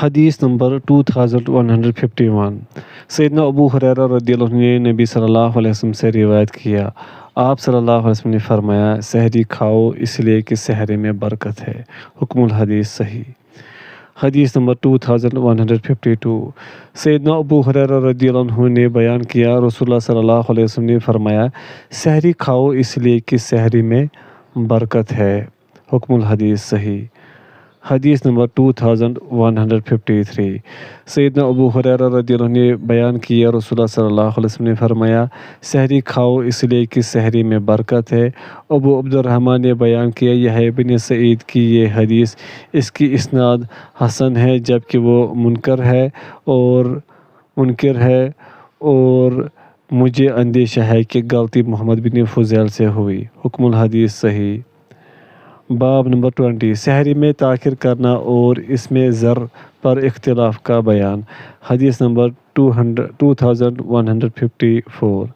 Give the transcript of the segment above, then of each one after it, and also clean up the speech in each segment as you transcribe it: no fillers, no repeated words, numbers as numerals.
حدیث نمبر 2151 سیدنا ابو ہریرہ رضی اللہ عنہ نے نبی صلی اللہ علیہ وسلم سے روایت کیا، آپ صلی اللہ علیہ وسلم نے فرمایا، سحری کھاؤ اس لیے کہ سحری میں برکت ہے۔ حکم الحدیث صحیح۔ حدیث نمبر 2152 سیدنا ابو ہریرہ رضی اللہ عنہ نے بیان کیا، رسول اللہ صلی اللہ علیہ وسلم نے فرمایا، سحری کھاؤ اس لیے کہ سحری میں برکت ہے۔ حکم الحدیث صحیح۔ حدیث نمبر 2153 سیدنا ابو ہریرہ رضی اللہ عنہ نے بیان کیا، رسول اللہ صلی اللہ علیہ وسلم نے فرمایا، سحری کھاؤ اس لیے کہ سحری میں برکت ہے۔ ابو عبد الرحمن نے بیان کیا، یحییٰ بن سعید کی یہ حدیث، اس کی اسناد حسن ہے جبکہ وہ منکر ہے اور مجھے اندیشہ ہے کہ غلطی محمد بن فضیل سے ہوئی۔ حکم الحدیث صحیح۔ باب نمبر 20 سحری میں تاخیر کرنا اور اس میں زر پر اختلاف کا بیان۔ حدیث نمبر 2154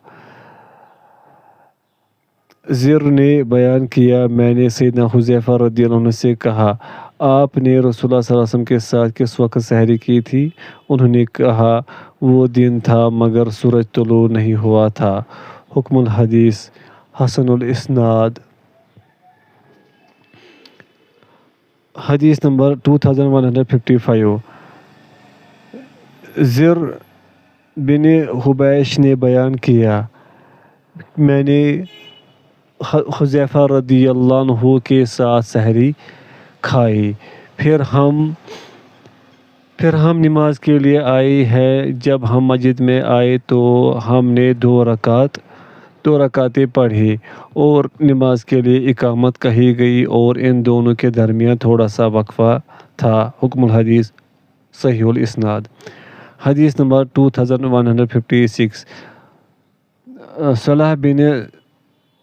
زر نے بیان کیا، میں نے سیدنا حذیفہ رضی اللہ عنہ سے کہا، آپ نے رسول اللہ صلی اللہ علیہ وسلم کے ساتھ کس وقت سحری کی تھی؟ انہوں نے کہا، وہ دن تھا مگر سورج طلوع نہیں ہوا تھا۔ حکم الحدیث حسن الاسناد۔ حدیث نمبر 2155 زر بن حبیش نے بیان کیا، میں نے حذیفہ رضی اللہ عنہ کے ساتھ سحری کھائی، پھر ہم نماز کے لیے آئے ہیں۔ جب ہم مسجد میں آئے تو ہم نے دو رکعتیں پڑھی اور نماز کے لیے اقامت کہی گئی اور ان دونوں کے درمیان تھوڑا سا وقفہ تھا۔ حکم الحدیث صحیح الاسناد۔ حدیث نمبر 2156 صالح بن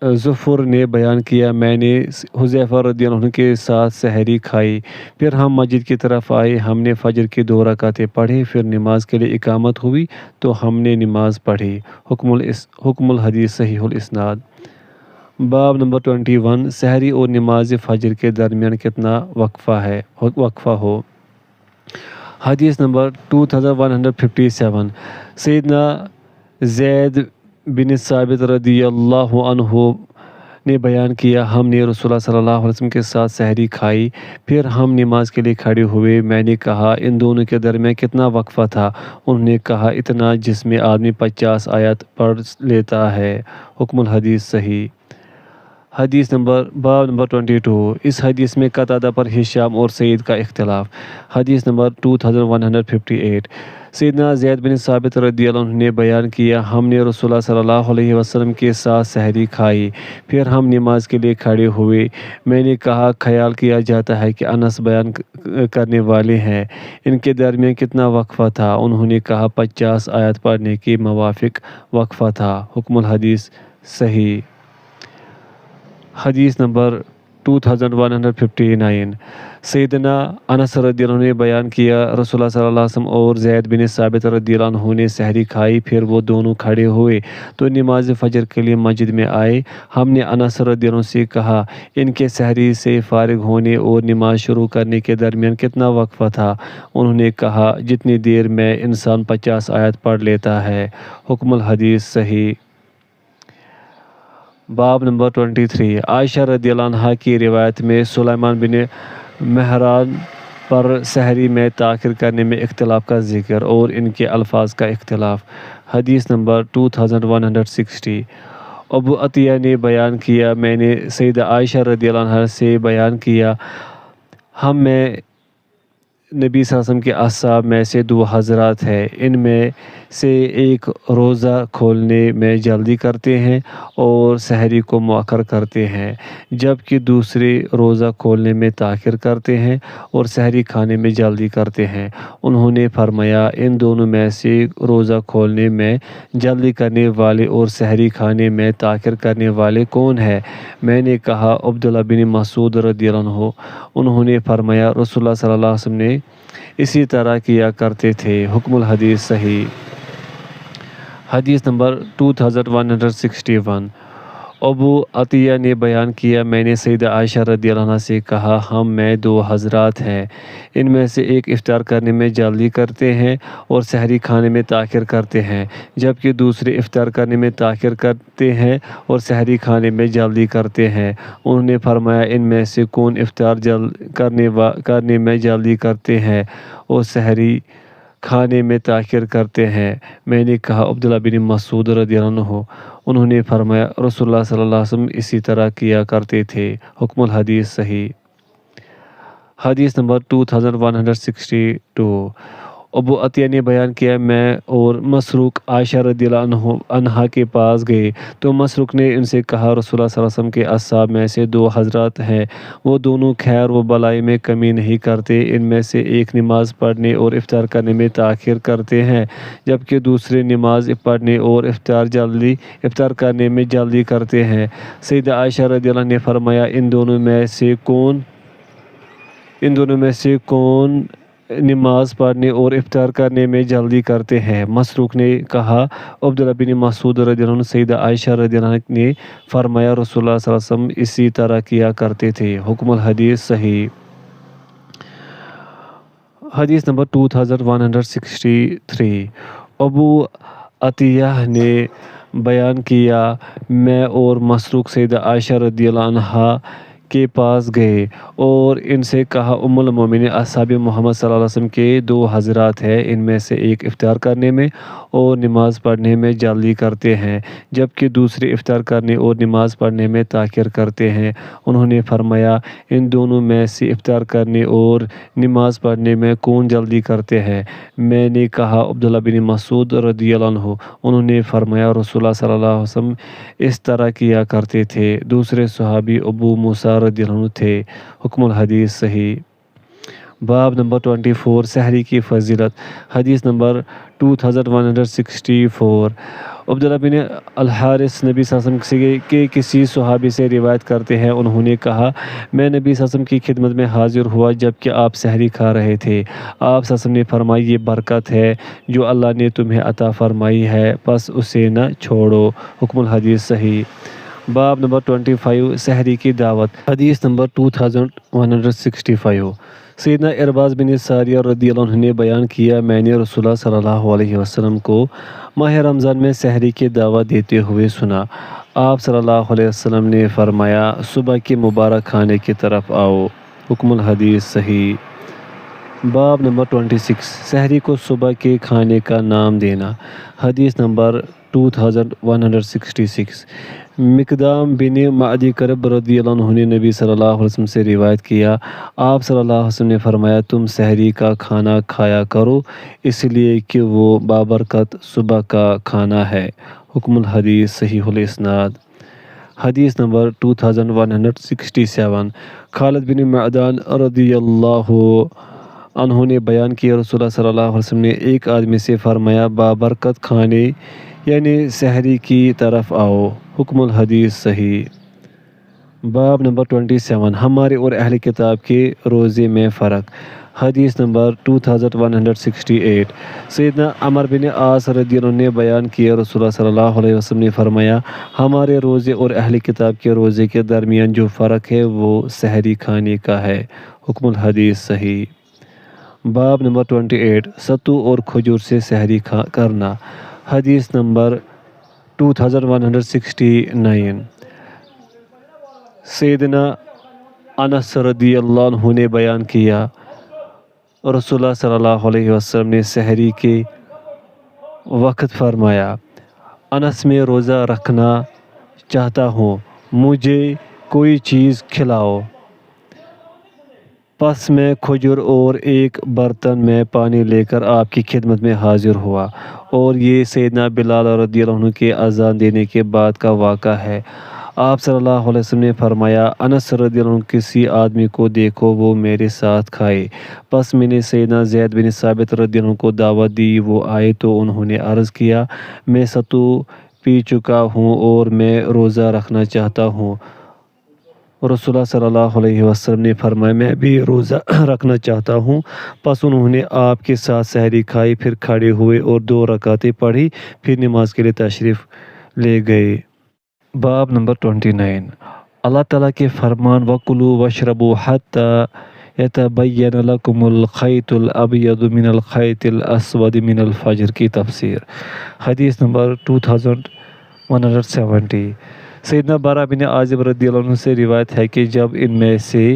ظفر نے بیان کیا، میں نے حذیفہ رضی اللہ عنہ کے ساتھ سحری کھائی، پھر ہم مسجد کی طرف آئے، ہم نے فجر کی دو رکعتیں پڑھی، پھر نماز کے لیے اقامت ہوئی تو ہم نے نماز پڑھی۔ حکم الحدیث صحیح الاسناد۔ باب نمبر 21 سحری اور نماز فجر کے درمیان کتنا وقفہ ہو۔ حدیث نمبر 2157 سیدنا زید بن ثابت رضی اللہ عنہ نے بیان کیا، ہم نے رسول اللہ صلی اللہ علیہ وسلم کے ساتھ سحری کھائی، پھر ہم نماز کے لیے کھڑے ہوئے، میں نے کہا، ان دونوں کے درمیان کتنا وقفہ تھا؟ انہوں نے کہا، اتنا جس میں آدمی 50 آیات پڑھ لیتا ہے۔ حکم الحدیث صحیح۔ حدیث باب نمبر 22 اس حدیث میں قتادہ پر ہشام اور سعید کا اختلاف۔ حدیث نمبر 2158 سیدنا زید بن ثابت رضی اللہ عنہ نے بیان کیا، ہم نے رسول اللہ صلی اللہ علیہ وسلم کے ساتھ سحری کھائی، پھر ہم نماز کے لیے کھڑے ہوئے، میں نے کہا، خیال کیا جاتا ہے کہ انس بیان کرنے والے ہیں، ان کے درمیان کتنا وقفہ تھا؟ انہوں نے کہا، 50 آیات پڑھنے کے موافق وقفہ تھا۔ حکم الحدیث صحیح۔ حدیث نمبر 2159 سیدنا انس رضی اللہ عنہ نے بیان کیا، رسول اللہ صلی اللہ علیہ وسلم اور زید بن ثابت رضی اللہ عنہ نے سحری کھائی، پھر وہ دونوں کھڑے ہوئے تو نماز فجر کے لیے مسجد میں آئے، ہم نے انس رضی اللہ عنہ سے کہا، ان کے سحری سے فارغ ہونے اور نماز شروع کرنے کے درمیان کتنا وقفہ تھا؟ انہوں نے کہا، جتنی دیر میں انسان 50 آیات پڑھ لیتا ہے۔ حکم الحدیث صحیح۔ باب نمبر 23 عائشہ رضی اللہ عنہ کی روایت میں سلیمان بن مہران پر سحری میں تاخیر کرنے میں اختلاف کا ذکر اور ان کے الفاظ کا اختلاف۔ حدیث نمبر 2160 ابو عطیہ نے بیان کیا، میں نے سیدہ عائشہ رضی اللہ عنہ سے بیان کیا، ہم میں نبی صلی اللہ علیہ وسلم کے اصحاب میں سے دو حضرات ہیں، ان میں سے ایک روزہ کھولنے میں جلدی کرتے ہیں اور سحری کو مؤخر کرتے ہیں، جبکہ دوسرے روزہ کھولنے میں تاخیر کرتے ہیں اور سحری کھانے میں جلدی کرتے ہیں۔ انہوں نے فرمایا، ان دونوں میں سے روزہ کھولنے میں جلدی کرنے والے اور سحری کھانے میں تاخیر کرنے والے کون ہیں؟ میں نے کہا، عبداللہ بن مسعود رضی اللہ عنہ۔ انہوں نے فرمایا، رسول اللہ صلی اللہ علیہ وسلم نے اسی طرح کیا کرتے تھے۔ حکم الحدیث صحیح۔ حدیث نمبر 2161 ابو عطیہ نے بیان کیا میں نے سیدہ عائشہ رضی اللہ عنہا سے کہا ہم میں دو حضرات ہیں، ان میں سے ایک افطار کرنے میں جلدی کرتے ہیں اور سحری کھانے میں تاخیر کرتے ہیں، جبکہ دوسرے افطار کرنے میں تاخیر کرتے ہیں اور سحری کھانے میں جلدی کرتے ہیں۔ انہوں نے فرمایا ان میں سے کون افطار کرنے میں جلدی کرتے ہیں اور سحری کھانے میں تاخیر کرتے ہیں؟ میں نے کہا عبداللہ بن مسعود رضی اللہ عنہ۔ انہوں نے فرمایا رسول اللہ صلی اللہ علیہ وسلم اسی طرح کیا کرتے تھے۔ حکم الحدیث صحیح۔ حدیث نمبر 2162۔ ابو عطیہ نے بیان کیا میں اور مسروق عائشہ رضی اللہ عنہا کے پاس گئے تو مسروق نے ان سے کہا رسول اللہ صلی اللہ علیہ وسلم کے اصحاب میں سے دو حضرات ہیں، وہ دونوں خیر و بلائی میں کمی نہیں کرتے، ان میں سے ایک نماز پڑھنے اور افطار کرنے میں تاخیر کرتے ہیں جبکہ دوسرے نماز پڑھنے اور افطار کرنے میں جلدی کرتے ہیں۔ سیدہ عائشہ رضی اللہ عنہ نے فرمایا ان دونوں میں سے کون نماز پڑھنے اور افطار کرنے میں جلدی کرتے ہیں؟ مسروق نے کہا عبداللہ بن مسعود رضی اللہ عنہ۔ سیدہ عائشہ رضی اللہ عنہ نے فرمایا رسول اللہ صلی اللہ علیہ وسلم اسی طرح کیا کرتے تھے۔ حکم الحدیث صحیح۔ حدیث نمبر 2163۔ ابو عطیہ نے بیان کیا میں اور مسروق سیدہ عائشہ رضی اللہ عنہا کے پاس گئے اور ان سے کہا ام المومنین اصحاب محمد صلی اللہ علیہ وسلم کے دو حضرات ہیں، ان میں سے ایک افطار کرنے میں اور نماز پڑھنے میں جلدی کرتے ہیں جبکہ دوسرے افطار کرنے اور نماز پڑھنے میں تاخیر کرتے ہیں۔ انہوں نے فرمایا ان دونوں میں سے افطار کرنے اور نماز پڑھنے میں کون جلدی کرتے ہیں؟ میں نے کہا عبداللہ بن مسعود رضی اللہ عنہ۔ انہوں نے فرمایا رسول اللہ صلی اللہ علیہ وسلم اس طرح کیا کرتے تھے۔ دوسرے صحابی ابو موسیٰ رضی اللہ عنہ تھے۔ حکم الحدیث صحیح۔ باب نمبر 24 سحری کی فضیلت۔ حدیث نمبر 2164۔ عبداللہ بن الحارث نبی صلی اللہ علیہ وسلم کے کسی صحابی سے روایت کرتے ہیں انہوں نے کہا میں نبی صلی اللہ علیہ وسلم کی خدمت میں حاضر ہوا جبکہ آپ سحری کھا رہے تھے۔ آپ صلی اللہ علیہ وسلم نے فرمایا یہ برکت ہے جو اللہ نے تمہیں عطا فرمائی ہے بس اسے نہ چھوڑو۔ حکم الحدیث صحیح۔ باب نمبر 25 سحری کی دعوت۔ حدیث نمبر 2165۔ سیدنا ارباز بن ساریہ رضی اللہ عنہ نے بیان کیا میں نے رسول اللہ صلی اللہ علیہ وسلم کو ماہ رمضان میں سحری کی دعوت دیتے ہوئے سنا۔ آپ صلی اللہ علیہ وسلم نے فرمایا صبح کے مبارک کھانے کی طرف آؤ۔ حکم الحدیث صحیح۔ باب نمبر 26 سحری کو صبح کے کھانے کا نام دینا۔ حدیث نمبر 2166۔ مقدام بن معدی کرب رضی اللہ عنہ نے نبی صلی اللہ علیہ وسلم سے روایت کیا آپ صلی اللہ علیہ وسلم نے فرمایا تم سحری کا کھانا کھایا کرو اس لیے کہ وہ بابرکت صبح کا کھانا ہے۔ حکم الحدیث صحیح الاسناد۔ حدیث نمبر 2167۔ خالد بن معدان رضی اللہ عنہ نے بیان کیا رسول اللہ صلی اللہ علیہ وسلم نے ایک آدمی سے فرمایا بابرکت کھانے یعنی سحری کی طرف آؤ۔ حکم الحدیث صحیح۔ باب نمبر 27 ہمارے اور اہل کتاب کے روزے میں فرق۔ حدیث نمبر 2168۔ سیدنا عمر بن عاص رضی اللہ عنہ نے بیان کیا رسول اللہ صلی اللہ علیہ وسلم نے فرمایا ہمارے روزے اور اہل کتاب کے روزے کے درمیان جو فرق ہے وہ سحری کھانے کا ہے۔ حکم الحدیث صحیح۔ باب نمبر 28 ستو اور کھجور سے سحری کرنا۔ حدیث نمبر 2169۔ سیدنا انس رضی اللہ عنہ نے بیان کیا رسول اللہ صلی اللہ علیہ وسلم نے سحری کے وقت فرمایا انس میں روزہ رکھنا چاہتا ہوں مجھے کوئی چیز کھلاؤ۔ پس میں کھجور اور ایک برتن میں پانی لے کر آپ کی خدمت میں حاضر ہوا اور یہ سیدنا بلال رضی اللہ عنہ کے اذان دینے کے بعد کا واقعہ ہے۔ آپ صلی اللہ علیہ وسلم نے فرمایا انس رضی اللہ عنہ کسی آدمی کو دیکھو وہ میرے ساتھ کھائے۔ پس میں نے سیدنا زید بن ثابت رضی اللہ عنہ کو دعوت دی، وہ آئے تو انہوں نے عرض کیا میں ستو پی چکا ہوں اور میں روزہ رکھنا چاہتا ہوں۔ رسول اللہ صلی اللہ علیہ وسلم نے فرمایا میں بھی روزہ رکھنا چاہتا ہوں۔ پس انہوں نے آپ کے ساتھ سحری کھائی، پھر کھڑے ہوئے اور 2 رکعتیں پڑھی، پھر نماز کے لیے تشریف لے گئے۔ باب نمبر 29، اللہ تعالیٰ کے فرمان وَكُلُوا وَاشْرَبُوا حَتَّى يَتَبَيَّنَ لَكُمُ الْخَيْطُ الْأَبْيَضُ مِنَ الْخَيْطِ الْأَسْوَدِ مِنَ الْفَجْرِ کی تفسیر۔ حدیث نمبر 2170۔ سیدنا برا بن عازب رضی اللہ عنہ سے روایت ہے کہ جب ان میں سے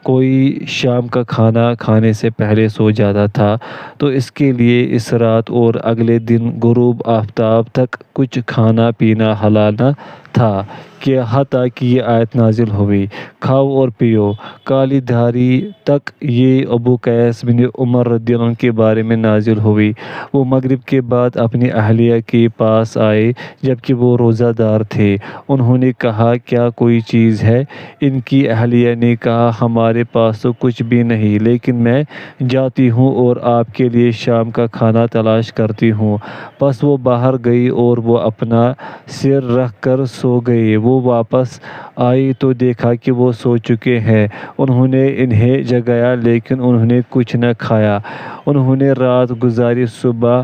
کوئی شام کا کھانا کھانے سے پہلے سو جاتا تھا تو اس کے لیے اس رات اور اگلے دن غروب آفتاب تک کچھ کھانا پینا حلال نہ تھا کہ حتیٰ کہ یہ آیت نازل ہوئی، کھاؤ اور پیو کالی دھاری تک۔ یہ ابو قیس بن عمر رضی اللہ عنہ کے بارے میں نازل ہوئی۔ وہ مغرب کے بعد اپنی اہلیہ کے پاس آئے جبکہ وہ روزہ دار تھے۔ انہوں نے کہا کیا کوئی چیز ہے؟ ان کی اہلیہ نے کہا ہمارے پاس تو کچھ بھی نہیں، لیکن میں جاتی ہوں اور آپ کے لیے شام کا کھانا تلاش کرتی ہوں۔ بس وہ باہر گئی اور وہ اپنا سر رکھ کر سو گئی۔ وہ واپس آئی تو دیکھا کہ وہ سو چکے ہیں۔ انہوں نے انہیں جگایا لیکن انہوں نے کچھ نہ کھایا۔ انہوں نے رات گزاری، صبح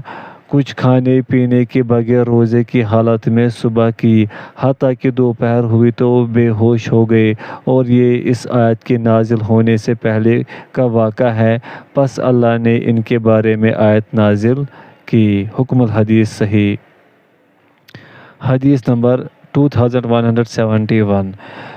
کچھ کھانے پینے کے بغیر روزے کی حالت میں صبح کی، حتیٰ کہ دوپہر ہوئی تو وہ بے ہوش ہو گئے، اور یہ اس آیت کے نازل ہونے سے پہلے کا واقعہ ہے۔ پس اللہ نے ان کے بارے میں آیت نازل کی۔ حکم الحدیث صحیح۔ حدیث نمبر 2171۔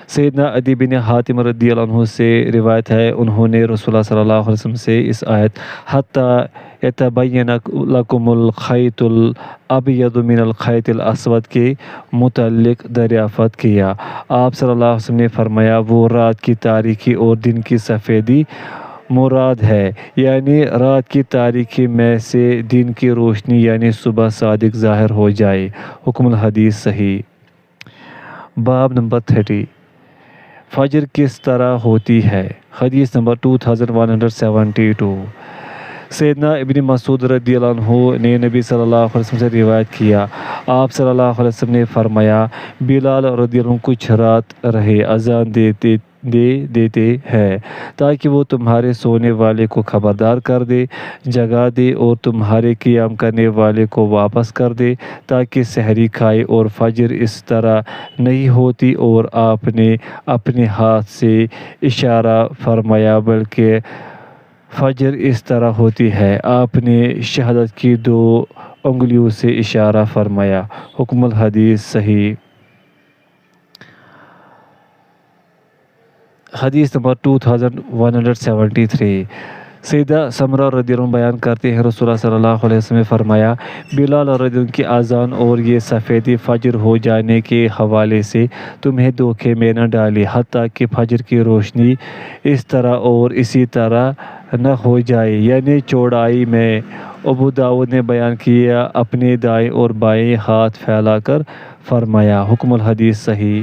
سیدنا عدی بن حاتم رضی اللہ عنہ سے روایت ہے، انہوں نے رسول اللہ صلی اللہ علیہ وسلم سے اس آیت حَتَّى يَتَبَيَّنَ لَكُمُ الْخَيْطُ الْأَبْيَضُ مِنَ الْخَيْطِ الْأَسْوَدِ کے متعلق دریافت کیا۔ آپ صلی اللہ علیہ وسلم نے فرمایا وہ رات کی تاریکی اور دن کی سفیدی مراد ہے، یعنی رات کی تاریکی میں سے دن کی روشنی یعنی صبح صادق ظاہر ہو جائے۔ حکم الحدیث صحیح۔ باب نمبر 30، فجر کس طرح ہوتی ہے؟ حدیث نمبر 2172۔ سیدنا ابن مسعود رضی اللہ عنہ نے نبی صلی اللہ علیہ وسلم سے روایت کیا، آپ صلی اللہ علیہ وسلم نے فرمایا بلال رضی اللہ عنہ کچھ رات رہے اذان دیتے ہیں تاکہ وہ تمہارے سونے والے کو خبردار کر دے، جگا دے اور تمہارے قیام کرنے والے کو واپس کر دے تاکہ سحری کھائے، اور فجر اس طرح نہیں ہوتی اور آپ نے اپنے ہاتھ سے اشارہ فرمایا بلکہ فجر اس طرح ہوتی ہے، آپ نے شہادت کی 2 انگلیوں سے اشارہ فرمایا۔ حکم الحدیث صحیح۔ حدیث نمبر 2173۔ سیدہ سمرہ رضی اللہ عنہ بیان کرتے ہیں رسول اللہ صلی اللہ علیہ وسلم نے فرمایا بلال رضی اللہ عنہ کی اذان اور یہ سفیدی فجر ہو جانے کے حوالے سے تمہیں دھوکے میں نہ ڈالے حتیٰ کہ فجر کی روشنی اس طرح اور اسی طرح نہ ہو جائے، یعنی چوڑائی میں۔ ابو داؤد نے بیان کیا اپنے دائیں اور بائیں ہاتھ پھیلا کر فرمایا۔ حکم الحدیث صحیح۔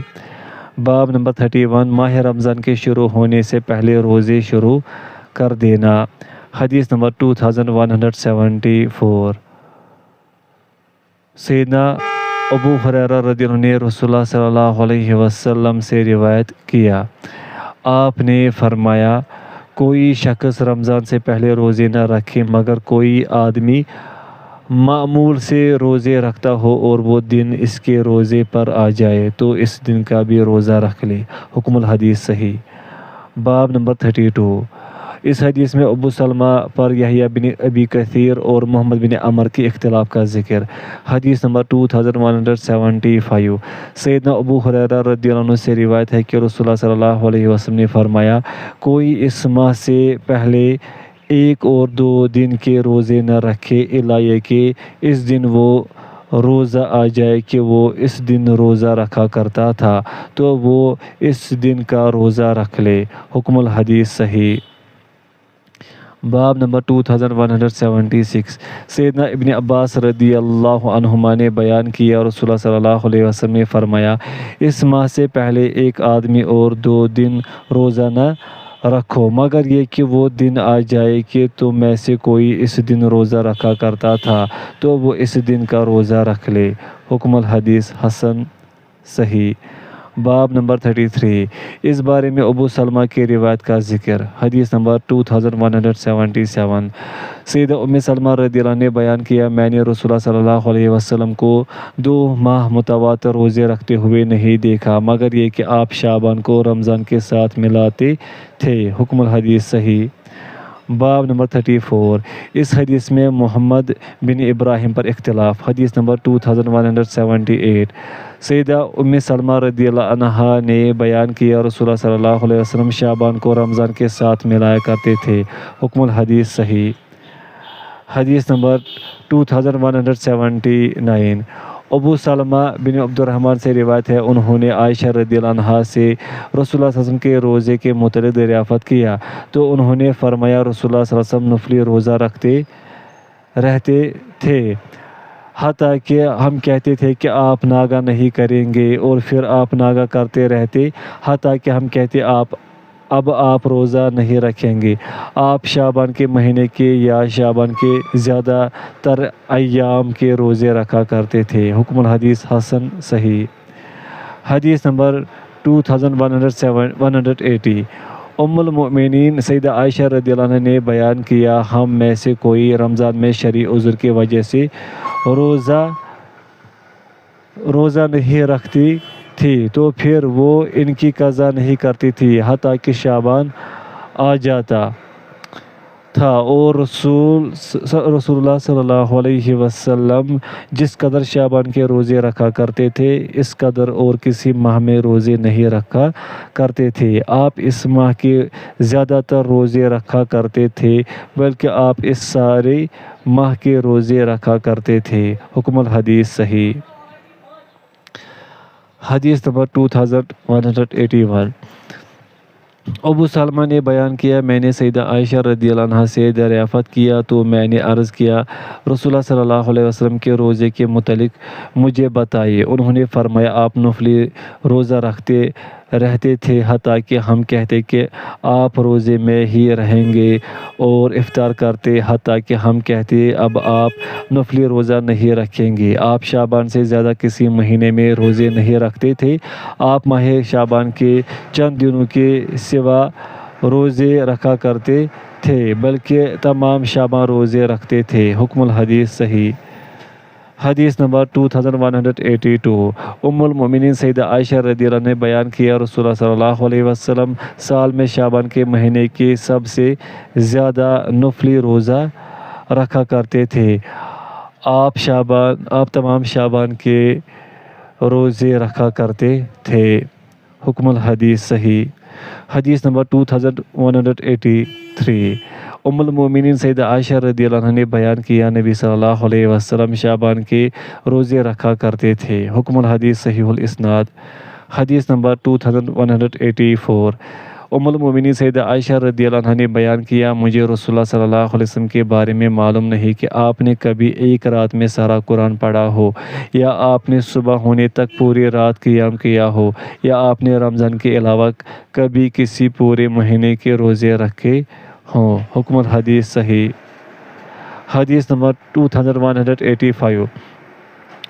باب نمبر 31، ماہ رمضان کے شروع ہونے سے پہلے روزے شروع کر دینا۔ حدیث نمبر 2174۔ سیدنا ابو ہریرہ رضی اللہ عنہ نے رسول اللہ صلی اللہ علیہ وسلم سے روایت کیا، آپ نے فرمایا کوئی شخص رمضان سے پہلے روزے نہ رکھے مگر کوئی آدمی معمول سے روزے رکھتا ہو اور وہ دن اس کے روزے پر آ جائے تو اس دن کا بھی روزہ رکھ لے۔ حکم الحدیث صحیح۔ باب نمبر 32، اس حدیث میں ابو سلمہ پر یحییٰ بن ابی کثیر اور محمد بن عمر کے اختلاف کا ذکر۔ حدیث نمبر 2175۔ سیدنا ابو ہریرہ رضی اللہ عنہ سے روایت ہے کہ رسول اللہ صلی اللہ علیہ وسلم نے فرمایا کوئی اس ماہ سے پہلے 1 اور 2 دن کے روزے نہ رکھے الا یہ کہ اس دن وہ روزہ آ جائے کہ وہ اس دن روزہ رکھا کرتا تھا تو وہ اس دن کا روزہ رکھ لے۔ حکم الحدیث صحیح۔ باب نمبر 2176۔ سیدنا ابن عباس رضی اللہ عنہما نے بیان کیا رسول اللہ صلی اللہ علیہ وسلم نے فرمایا اس ماہ سے پہلے 1 آدمی اور 2 دن روزہ نہ رکھو مگر یہ کہ وہ دن آ جائے کہ تم میں سے کوئی اس دن روزہ رکھا کرتا تھا تو وہ اس دن کا روزہ رکھ لے۔ حکم الحدیث حسن صحیح۔ باب نمبر 33 اس بارے میں ابو سلمہ کی روایت کا ذکر۔ حدیث نمبر 2177 سیدہ ام سلمہ رضی اللہ عنہ نے بیان کیا، میں نے رسول اللہ صلی اللہ علیہ وسلم کو 2 ماہ متواتر روزے رکھتے ہوئے نہیں دیکھا مگر یہ کہ آپ شعبان کو رمضان کے ساتھ ملاتے تھے۔ حکم الحدیث صحیح۔ باب نمبر 34 اس حدیث میں محمد بن ابراہیم پر اختلاف۔ حدیث نمبر 2178 سیدہ ام سلمہ رضی اللہ عنہا نے بیان کیا، رسول اللہ صلی اللہ علیہ وسلم شعبان کو رمضان کے ساتھ ملایا کرتے تھے۔ حکم الحدیث صحیح۔ حدیث نمبر 2179 ابو سلمہ بن عبد الرحمن سے روایت ہے، انہوں نے عائشہ رضی اللہ عنہا سے رسول اللہ صلی اللہ علیہ وسلم کے روزے کے متعلق دریافت کیا تو انہوں نے فرمایا، رسول اللہ صلی اللہ علیہ وسلم نفلی روزہ رکھتے رہتے تھے حتیٰ کہ ہم کہتے تھے کہ آپ ناگا نہیں کریں گے، اور پھر آپ ناگا کرتے رہتے حتیٰ کہ ہم کہتے اب آپ روزہ نہیں رکھیں گے۔ آپ شعبان کے مہینے کے یا شعبان کے زیادہ تر ایام کے روزے رکھا کرتے تھے۔ حکم الحدیث حسن صحیح۔ حدیث نمبر 2180 ام المؤمنین سیدہ عائشہ رضی اللہ عنہ نے بیان کیا، ہم میں سے کوئی رمضان میں شرعی عذر کی وجہ سے روزہ نہیں رکھتی تھی تو پھر وہ ان کی قضا نہیں کرتی تھی حتیٰ کہ شعبان آ جاتا تھا، اور رسول اللہ صلی اللہ علیہ وسلم جس قدر شعبان کے روزے رکھا کرتے تھے اس قدر اور کسی ماہ میں روزے نہیں رکھا کرتے تھے۔ آپ اس ماہ کے زیادہ تر روزے رکھا کرتے تھے بلکہ آپ اس سارے ماہ کے روزے رکھا کرتے تھے۔ حکم الحدیث صحیح۔ حدیث نمبر 2181 ابو سلمہ نے بیان کیا، میں نے سیدہ عائشہ رضی اللہ عنہا سے دریافت کیا تو میں نے عرض کیا، رسول اللہ صلی اللہ علیہ وسلم کے روزے کے متعلق مجھے بتائیے۔ انہوں نے فرمایا، آپ نفلی روزہ رکھتے رہتے تھے حتیٰ کہ ہم کہتے کہ آپ روزے میں ہی رہیں گے، اور افطار کرتے حتیٰ کہ ہم کہتے اب آپ نفلی روزہ نہیں رکھیں گے۔ آپ شعبان سے زیادہ کسی مہینے میں روزے نہیں رکھتے تھے، آپ ماہ شعبان کے چند دنوں کے سوا روزے رکھا کرتے تھے بلکہ تمام شعبان روزے رکھتے تھے۔ حکم الحدیث صحیح۔ حدیث نمبر 2182 ام المؤمنین سیدہ عائشہ رضی اللہ عنہ نے بیان کیا، رسول اللہ صلی اللہ علیہ وسلم سال میں شعبان کے مہینے کے سب سے زیادہ نفلی روزہ رکھا کرتے تھے۔ آپ تمام شعبان کے روزے رکھا کرتے تھے۔ حکم الحدیث صحیح۔ حدیث نمبر 2183 ام المؤمنین سیدہ عائشہ رضی اللہ عنہ نے بیان کیا، نبی صلی اللہ علیہ وسلم شعبان کے روزے رکھا کرتے تھے۔ حکم الحدیث صحیح الاسناد۔ حدیث نمبر 2184 ام المؤمنین سیدہ عائشہ رضی اللہ عنہ نے بیان کیا، مجھے رسول اللہ صلی اللہ علیہ وسلم کے بارے میں معلوم نہیں کہ آپ نے کبھی ایک رات میں سارا قرآن پڑھا ہو، یا آپ نے صبح ہونے تک پوری رات قیام کیا ہو، یا آپ نے رمضان کے علاوہ کبھی کسی پورے مہینے کے روزے رکھے ہوں۔ حکم الحدیث صحیح۔ حدیث نمبر 2185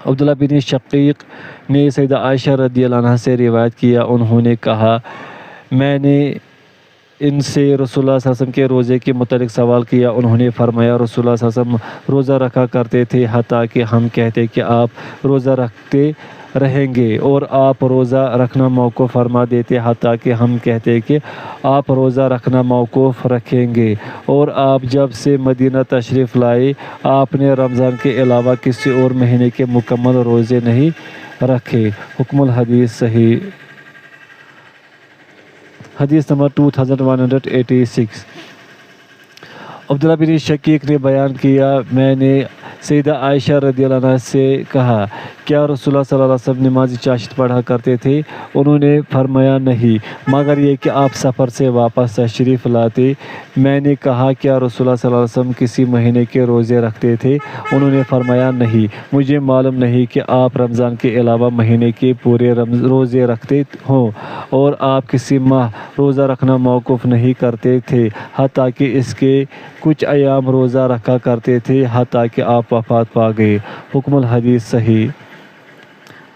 عبداللہ بن شقیق نے سیدہ عائشہ رضی اللہ عنہ سے روایت کیا، انہوں نے کہا، میں نے ان سے رسول اللہ صلی اللہ علیہ وسلم کے روزے کے متعلق سوال کیا، انہوں نے فرمایا، رسول اللہ صلی اللہ علیہ وسلم روزہ رکھا کرتے تھے حتیٰ کہ ہم کہتے کہ آپ روزہ رکھتے رہیں گے، اور آپ روزہ رکھنا موقوف فرما دیتے حتیٰ کہ ہم کہتے کہ آپ روزہ رکھنا موقوف رکھیں گے، اور آپ جب سے مدینہ تشریف لائے آپ نے رمضان کے علاوہ کسی اور مہینے کے مکمل روزے نہیں رکھے۔ حکم الحدیث صحیح۔ حدیث نمبر 2186 عبداللہ بن شقیق نے بیان کیا، میں نے سیدہ عائشہ رضی اللہ عنہ سے کہا، کیا رسول اللہ صلی اللہ علیہ وسلم نماز چاشت پڑھا کرتے تھے؟ انہوں نے فرمایا، نہیں، مگر یہ کہ آپ سفر سے واپس تشریف لاتے۔ میں نے کہا، کیا رسول اللہ صلی اللہ علیہ وسلم کسی مہینے کے روزے رکھتے تھے؟ انہوں نے فرمایا، نہیں، مجھے معلوم نہیں کہ آپ رمضان کے علاوہ مہینے کے پورے روزے رکھتے ہوں، اور آپ کسی ماہ روزہ رکھنا موقوف نہیں کرتے تھے حتیٰ کہ اس کے کچھ ایام روزہ رکھا کرتے تھے حتیٰ کہ آپ وفات پا گئے۔ حکم الحدیث صحیح۔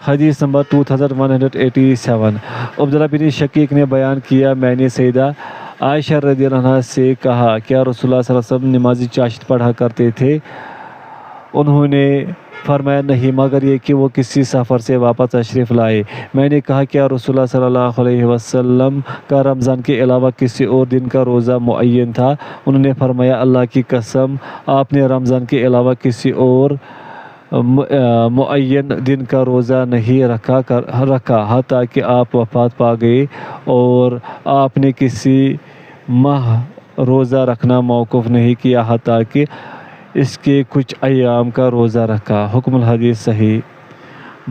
حدیث نمبر 2187 عبداللہ بن شقیق نے بیان کیا، میں نے سیدہ عائشہ رضی اللہ عنہا سے کہا، کیا رسول اللہ صلی اللہ علیہ وسلم نماز چاشت پڑھا کرتے تھے؟ انہوں نے فرمایا، نہیں، مگر یہ کہ وہ کسی سفر سے واپس تشریف لائے۔ میں نے کہا، کیا رسول اللہ صلی اللہ علیہ وسلم کا رمضان کے علاوہ کسی اور دن کا روزہ معین تھا؟ انہوں نے فرمایا، اللہ کی قسم، آپ نے رمضان کے علاوہ کسی اور معین دن کا روزہ نہیں رکھا حتیٰ کہ آپ وفات پا گئے، اور آپ نے کسی ماہ روزہ رکھنا موقوف نہیں کیا حتیٰ کہ اس کے کچھ ایام کا روزہ رکھا۔ حکم الحدیث صحیح۔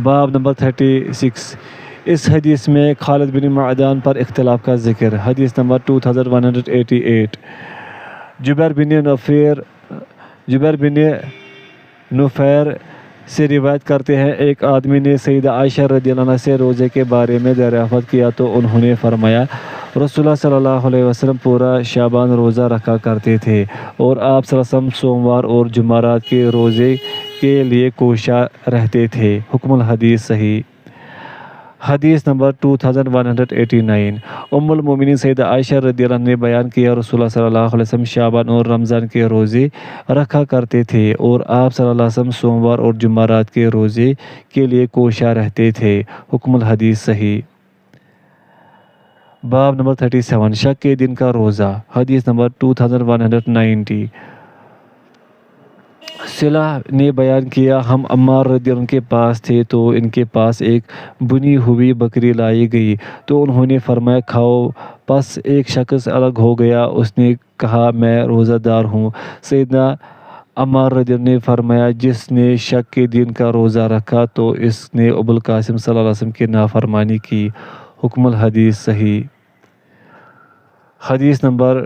باب نمبر 36 اس حدیث میں خالد بن معدان پر اختلاف کا ذکر۔ حدیث نمبر 2188 جبیر بن نفیر سے روایت کرتے ہیں، ایک آدمی نے سیدہ عائشہ رضی اللہ عنہا سے روزے کے بارے میں دریافت کیا تو انہوں نے فرمایا، رسول اللہ صلی اللہ علیہ وسلم پورا شعبان روزہ رکھا کرتے تھے، اور آپ صلی اللہ علیہ وسلم سوموار اور جمعرات کے روزے کے لیے کوشاں رہتے تھے۔ حکم الحدیث صحیح۔ حدیث نمبر 2189 ام المومنین سیدہ عائشہ رضی اللہ عنہا نے بیان کیا، رسول اللہ صلی اللہ علیہ وسلم شعبان اور رمضان کے روزے رکھا کرتے تھے، اور آپ صلی اللہ علیہ وسلم سوموار اور جمعرات کے روزے کے لیے کوشاں رہتے تھے۔ حکم الحدیث صحیح۔ باب نمبر 37 شک کے دن کا روزہ۔ حدیث نمبر 2190 صلح نے بیان کیا، ہم عمار رضی اللہ عنہ کے پاس تھے تو ان کے پاس ایک بنی ہوئی بکری لائی گئی تو انہوں نے فرمایا، کھاؤ۔ پس ایک شخص الگ ہو گیا، اس نے کہا، میں روزہ دار ہوں۔ سیدنا عمار رضی اللہ عنہ نے فرمایا، جس نے شک کے دن کا روزہ رکھا تو اس نے ابو القاسم صلی اللہ علیہ وسلم کی نافرمانی کی۔ حکم الحدیث صحیح۔ حدیث نمبر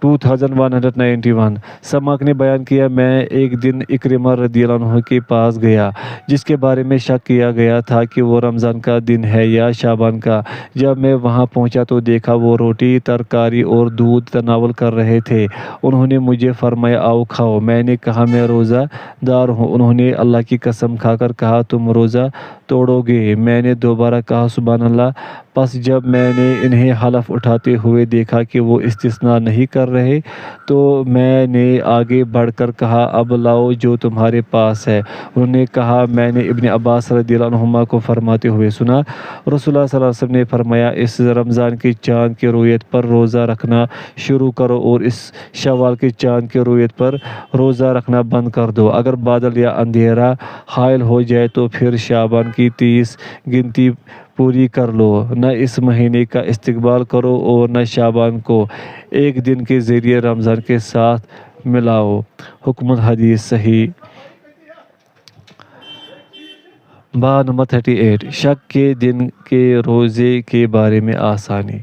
2191 سماک نے بیان کیا، میں ایک دن اکرمہ رضی اللہ عنہ کے پاس گیا جس کے بارے میں شک کیا گیا تھا کہ وہ رمضان کا دن ہے یا شعبان کا۔ جب میں وہاں پہنچا تو دیکھا وہ روٹی، ترکاری اور دودھ تناول کر رہے تھے۔ انہوں نے مجھے فرمایا، آؤ کھاؤ۔ میں نے کہا، میں روزہ دار ہوں۔ انہوں نے اللہ کی قسم کھا کر کہا، تم روزہ توڑو گے؟ میں نے دوبارہ کہا، سبحان اللہ۔ پس جب میں نے انہیں حلف اٹھاتے ہوئے دیکھا کہ وہ استثناء نہیں کر رہے تو میں نے آگے بڑھ کر کہا، اب لاؤ جو تمہارے پاس ہے۔ انہوں نے کہا، میں نے ابن عباس رضی اللہ عنہما کو فرماتے ہوئے سنا، رسول اللہ صلی اللہ علیہ وسلم نے فرمایا، اس رمضان کے چاند کی رویت پر روزہ رکھنا شروع کرو اور اس شوال کے چاند کی رویت پر روزہ رکھنا بند کر دو۔ اگر بادل یا اندھیرا حائل ہو جائے تو پھر شعبان کی 30 گنتی پوری کر لو، نہ اس مہینے کا استقبال کرو اور نہ شعبان کو ایک دن کے ذریعے رمضان کے ساتھ ملاؤ۔ حکم الحدیث صحیح۔ باب نمبر 38 شک کے دن کے روزے کے بارے میں آسانی۔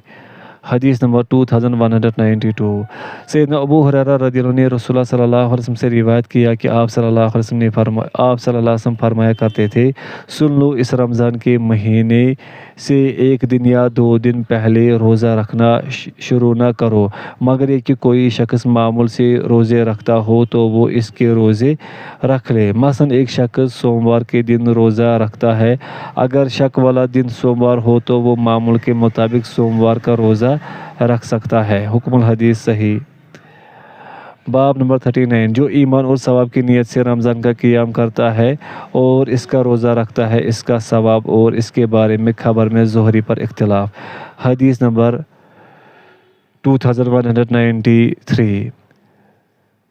حدیث نمبر 2192 سیدنا ابو ہریرہ رضی اللہ عنہ نے رسول اللہ صلی اللہ علیہ وسلم سے روایت کیا کہ آپ صلی اللہ علیہ وسلم فرمایا کرتے تھے، سن لو، اس رمضان کے مہینے سے ایک دن یا 2 دن پہلے روزہ رکھنا شروع نہ کرو، مگر یہ کہ کوئی شخص معمول سے روزے رکھتا ہو تو وہ اس کے روزے رکھ لے۔ مثلاً ایک شخص سوموار کے دن روزہ رکھتا ہے، اگر شک والا دن سوموار ہو تو وہ معمول کے مطابق سوموار کا روزہ رکھ سکتا ہے۔ حکم الحدیث صحیح۔ باب نمبر 39 جو ایمان اور ثواب کی نیت سے رمضان کا قیام کرتا ہے اور اس کا روزہ رکھتا ہے، اس کا ثواب اور اس کے بارے میں خبر میں زہری پر اختلاف۔ حدیث نمبر 2193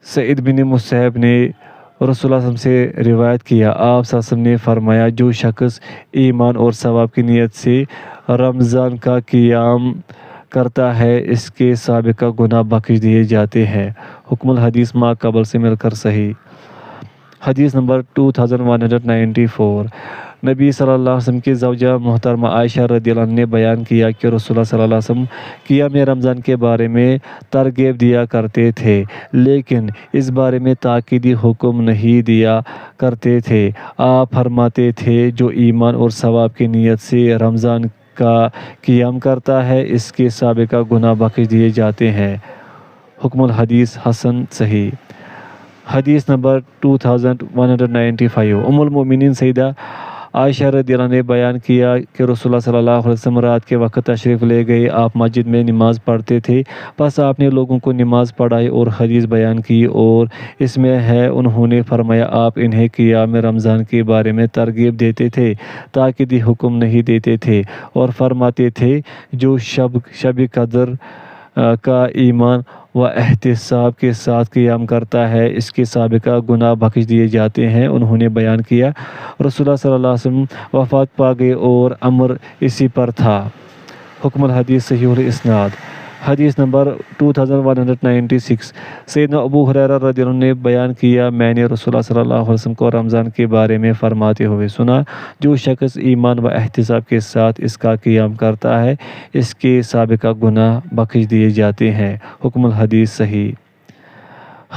سعید بن مسیب نے رسول اللہ صلی اللہ علیہ وسلم سے روایت کیا، آپ صلی اللہ علیہ وسلم نے فرمایا، جو شخص ایمان اور ثواب کی نیت سے رمضان کا قیام کرتا ہے، اس کے سابقہ گناہ بخش دیے جاتے ہیں۔ حکم الحدیث ما قبل سے مل کر صحیح۔ حدیث نمبر 2194 نبی صلی اللہ علیہ وسلم کی زوجہ محترمہ عائشہ رضی اللہ عنہا نے بیان کیا کہ رسول اللہ صلی اللہ علیہ وسلم قیام رمضان کے بارے میں ترغیب دیا کرتے تھے، لیکن اس بارے میں تاکیدی حکم نہیں دیا کرتے تھے۔ آپ فرماتے تھے، جو ایمان اور ثواب کی نیت سے رمضان کا قیام کرتا ہے، اس کے سابقہ گناہ بخش دیے جاتے ہیں۔ حکم الحدیث حسن صحیح۔ حدیث نمبر 2195 ام المومنین سیدہ عائشہ رضی اللہ عنہا نے بیان کیا کہ رسول اللہ صلی اللہ علیہ وسلم رات کے وقت تشریف لے گئے، آپ مسجد میں نماز پڑھتے تھے، بس آپ نے لوگوں کو نماز پڑھائی اور حدیث بیان کی، اور اس میں ہے انہوں نے فرمایا آپ انہیں قیام رمضان کے بارے میں ترغیب دیتے تھے، تاکیدی حکم نہیں دیتے تھے، اور فرماتے تھے جو شب قدر کا ایمان و احتساب کے ساتھ قیام کرتا ہے اس کے سابقہ گناہ بخش دیے جاتے ہیں۔ انہوں نے بیان کیا رسول اللہ صلی اللہ علیہ وسلم وفات پا گئے اور امر اسی پر تھا۔ حکم الحدیث صحیح الاسناد۔ حدیث نمبر 2196۔ سیدنا ابو ہریرہ رضی اللہ عنہ نے بیان کیا میں نے رسول اللہ صلی اللہ علیہ وسلم کو رمضان کے بارے میں فرماتے ہوئے سنا، جو شخص ایمان و احتساب کے ساتھ اس کا قیام کرتا ہے اس کے سابقہ گناہ بخش دیے جاتے ہیں۔ حکم الحدیث صحیح۔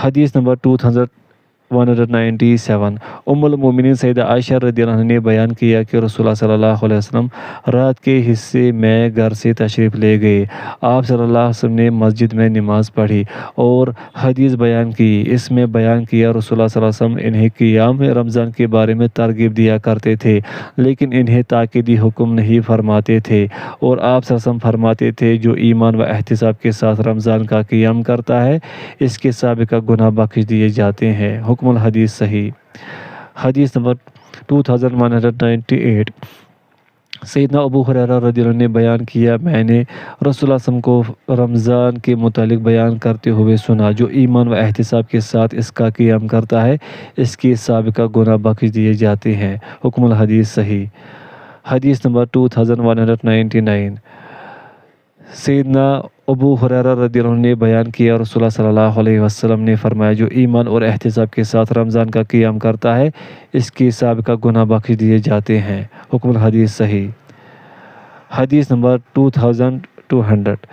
حدیث نمبر 2197۔ ام المومنین سیدہ عائشہ رضی اللہ عنہا نے بیان کیا کہ رسول اللہ صلی اللہ علیہ وسلم رات کے حصے میں گھر سے تشریف لے گئے، آپ صلی اللہ علیہ وسلم نے مسجد میں نماز پڑھی اور حدیث بیان کی، اس میں بیان کیا رسول اللہ صلی اللہ علیہ وسلم انہیں قیام رمضان کے بارے میں ترغیب دیا کرتے تھے لیکن انہیں تاکیدی حکم نہیں فرماتے تھے، اور آپ صلی اللہ علیہ وسلم فرماتے تھے جو ایمان و احتساب کے ساتھ رمضان کا قیام کرتا ہے اس کے سابقہ گناہ بخش دیے جاتے ہیں۔ حکم الحدیث صحیح۔ حدیث نمبر 2198۔ سیدنا ابو ہریرہ رضی اللہ عنہ نے بیان کیا میں نے رسول اللہ صلی اللہ علیہ وسلم کو رمضان کے متعلق بیان کرتے ہوئے سنا، جو ایمان و احتساب کے ساتھ اس کا قیام کرتا ہے اس کے سابقہ گناہ بخش دیے جاتے ہیں۔ حکم الحدیث صحیح۔ حدیث نمبر 2199۔ سیدنا ابو ہریرہ رضی اللہ عنہ نے بیان کیا رسول اللہ صلی اللہ علیہ وسلم نے فرمایا جو ایمان اور احتساب کے ساتھ رمضان کا قیام کرتا ہے اس کے سابقہ گناہ بخش دیے جاتے ہیں۔ حکم الحدیث صحیح۔ حدیث نمبر 2200۔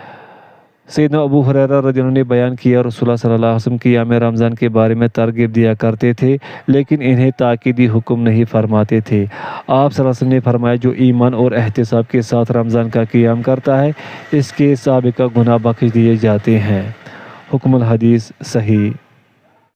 سیدنا ابو ہریرہ رضی اللہ عنہ نے بیان کیا رسول اللہ صلی اللہ علیہ وسلم قیام رمضان کے بارے میں ترغیب دیا کرتے تھے لیکن انہیں تاکیدی حکم نہیں فرماتے تھے، آپ صلی اللہ علیہ وسلم نے فرمایا جو ایمان اور احتساب کے ساتھ رمضان کا قیام کرتا ہے اس کے سابقہ گناہ بخش دیے جاتے ہیں۔ حکم الحدیث صحیح۔